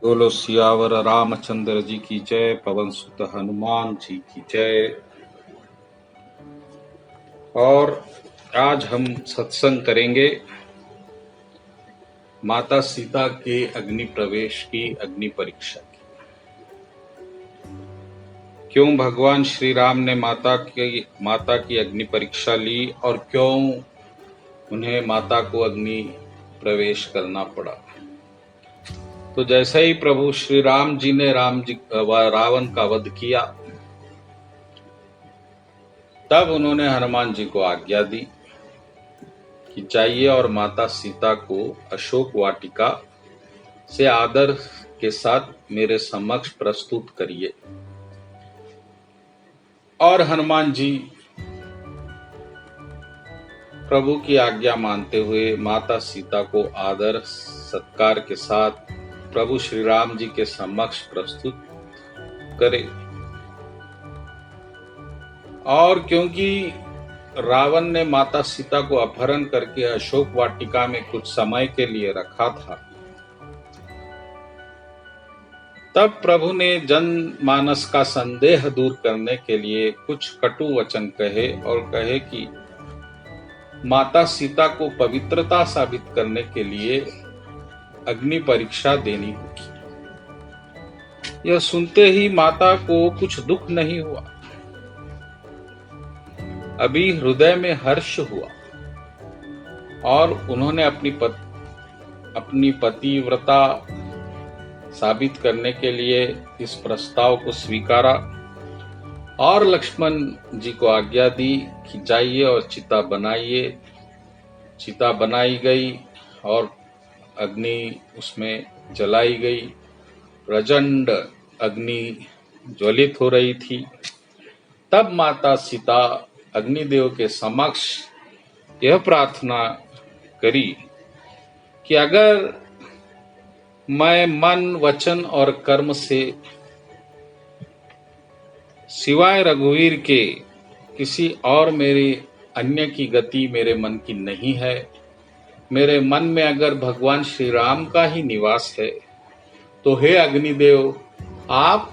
बोलो सियावर रामचंद्र जी की जय, पवन सुत हनुमान जी की जय। और आज हम सत्संग करेंगे माता सीता के अग्नि प्रवेश की, अग्नि परीक्षा की। क्यों भगवान श्री राम ने माता की अग्नि परीक्षा ली और क्यों उन्हें माता को अग्नि प्रवेश करना पड़ा। तो जैसे ही प्रभु श्री राम जी ने रावण का वध किया, तब उन्होंने हनुमान जी को आज्ञा दी कि जाइए और माता सीता को अशोक वाटिका से आदर के साथ मेरे समक्ष प्रस्तुत करिए। और हनुमान जी प्रभु की आज्ञा मानते हुए माता सीता को आदर सत्कार के साथ प्रभु श्री राम जी के समक्ष प्रस्तुत करे। और क्योंकि रावण ने माता सीता को अपहरण करके अशोक वाटिका में कुछ समय के लिए रखा था, तब प्रभु ने जनमानस का संदेह दूर करने के लिए कुछ कटु वचन कहे और कहे कि माता सीता को पवित्रता साबित करने के लिए अग्नि परीक्षा देनी होगी। यह सुनते ही माता को कुछ दुख नहीं हुआ, अभी हृदय में हर्ष हुआ और उन्होंने अपनी पतिव्रता साबित करने के लिए इस प्रस्ताव को स्वीकारा और लक्ष्मण जी को आज्ञा दी कि जाइए और चिता बनाइए। चिता बनाई गई और अग्नि उसमें जलाई गई। प्रचंड अग्नि ज्वलित हो रही थी। तब माता सीता अग्निदेव के समक्ष यह प्रार्थना करी कि अगर मैं मन, वचन और कर्म से सिवाय रघुवीर के किसी और मेरी अन्य की गति मेरे मन की नहीं है, मेरे मन में अगर भगवान श्री राम का ही निवास है, तो हे अग्निदेव, आप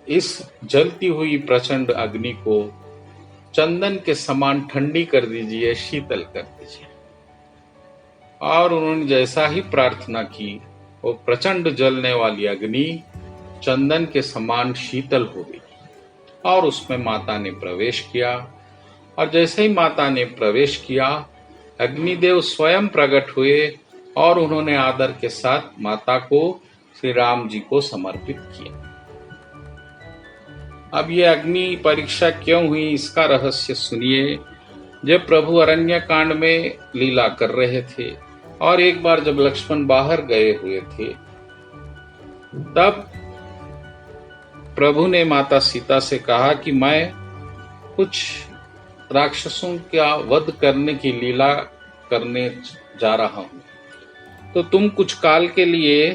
इस जलती हुई प्रचंड अग्नि को चंदन के समान ठंडी कर दीजिए, शीतल कर दीजिए। और उन्होंने जैसा ही प्रार्थना की, वो प्रचंड जलने वाली अग्नि चंदन के समान शीतल हो गई और उसमें माता ने प्रवेश किया। और जैसे ही माता ने प्रवेश किया, अग्निदेव स्वयं प्रकट हुए और उन्होंने आदर के साथ माता को श्री राम जी को समर्पित किया। अब ये अग्नि परीक्षा क्यों हुई, इसका रहस्य सुनिए। जब प्रभु अरण्य कांड में लीला कर रहे थे और एक बार जब लक्ष्मण बाहर गए हुए थे, तब प्रभु ने माता सीता से कहा कि मैं कुछ राक्षसों का वध करने की लीला करने जा रहा हूं, तो तुम कुछ काल के लिए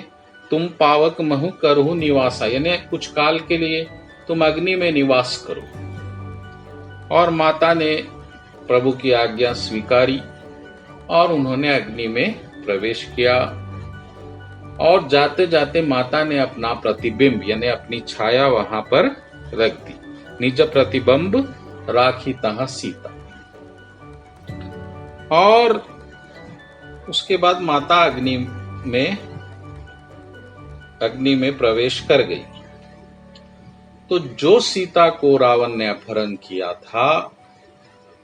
तुम पावक महु करहु निवासा, यानी कुछ काल के लिए तुम अग्नि में निवास करो। और माता ने प्रभु की आज्ञा स्वीकारी और उन्होंने अग्नि में प्रवेश किया। और जाते जाते माता ने अपना प्रतिबिंब यानी अपनी छाया वहां पर रख दी। निज प्रतिबिंब राखी तहाँ सीता। और उसके बाद माता अग्नि में प्रवेश कर गई। तो जो सीता को रावण ने अपहरण किया था,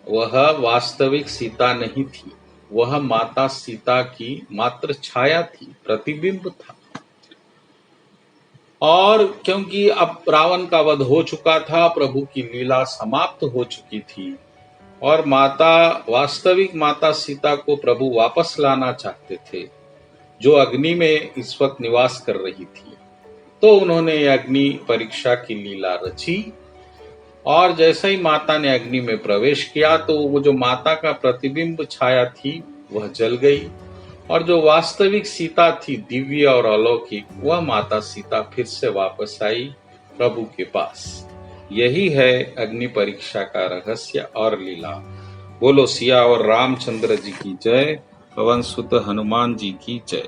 वह वास्तविक सीता नहीं थी, वह माता सीता की मात्र छाया थी, प्रतिबिंब था। और क्योंकि अब रावण का वध हो चुका था, प्रभु की लीला समाप्त हो चुकी थी और वास्तविक माता सीता को प्रभु वापस लाना चाहते थे, जो अग्नि में इस वक्त निवास कर रही थी। तो उन्होंने अग्नि परीक्षा की लीला रची और जैसे ही माता ने अग्नि में प्रवेश किया, तो वो जो माता का प्रतिबिंब छाया थी वह जल गई और जो वास्तविक सीता थी, दिव्य और अलौकिक, वह माता सीता फिर से वापस आई प्रभु के पास। यही है अग्नि परीक्षा का रहस्य और लीला। बोलो सिया और रामचंद्र जी की जय, पवन सुत हनुमान जी की जय।